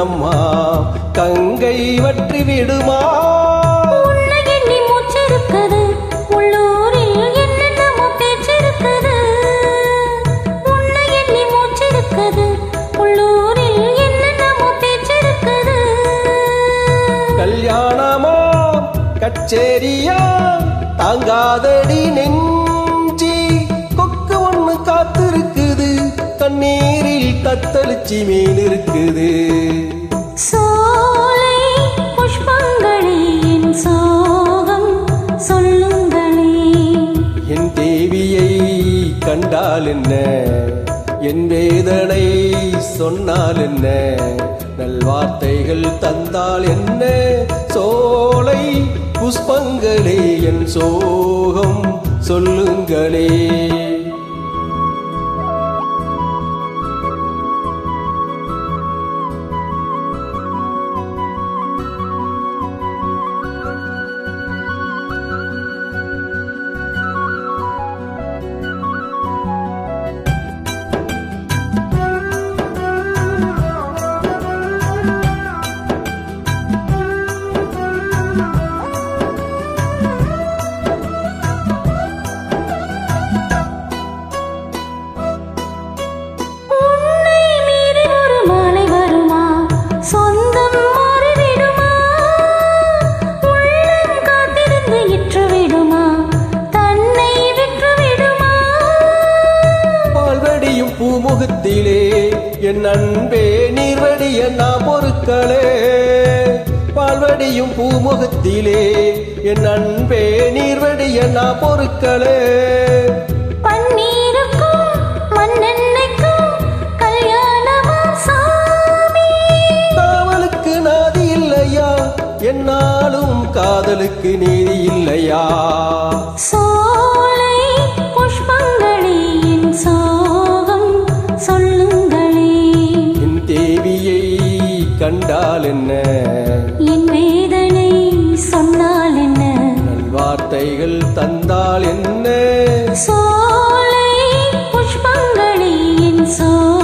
என்னம்மா கங்கை வற்றி விடுமா? உன்னை எண்ணி மூச்சிருக்குது உள்ளூரில் என்னென்னமோ பேச்சிருக்குது. உன்னை எண்ணி மூச்சிருக்குது உள்ளூரில் என்னென்னமோ பேச்சிருக்குது. கல்யாணமா கச்சேரியா தாங்காதடி நெஞ்சி, கொக்கு ஒண்ணு காத்திருக்குது தண்ணீரில் தத்தளிச்சி மீன் இருக்குது. சோலை புஷ்பங்களே என் சோகம் சொல்லுங்களே. என் தேவியை கண்டால் என்ன, என் வேதனை சொன்னால் என்ன, நல்வார்த்தைகள் தந்தால் என்ன? சோலை புஷ்பங்களே என் சோகம் சொல்லுங்களே. பூமுகத்திலே என் அன்பே நீர்வடிய நான் பொருட்களே, பால்வடியும் பூமுகத்திலே என் அன்பே நீர்வடிய நான் பொருட்களே. பன்னீருக்கும் மண்ணெண்ணைக்கும் கல்யாணமா சாமி? காவலுக்கு நாதி இல்லையா, என்னாலும் காதலுக்கு நீதி இல்லையா? சோலை புஷ்பங்களே என் சோகம் சொல்லுங்களே. என் தேவியை கண்டால் என்ன, என் வேதனை சொன்னால் என்ன, நல்வார்த்தைகள் தந்தால் என்ன? சோலை புஷ்பங்களே என் சோகம்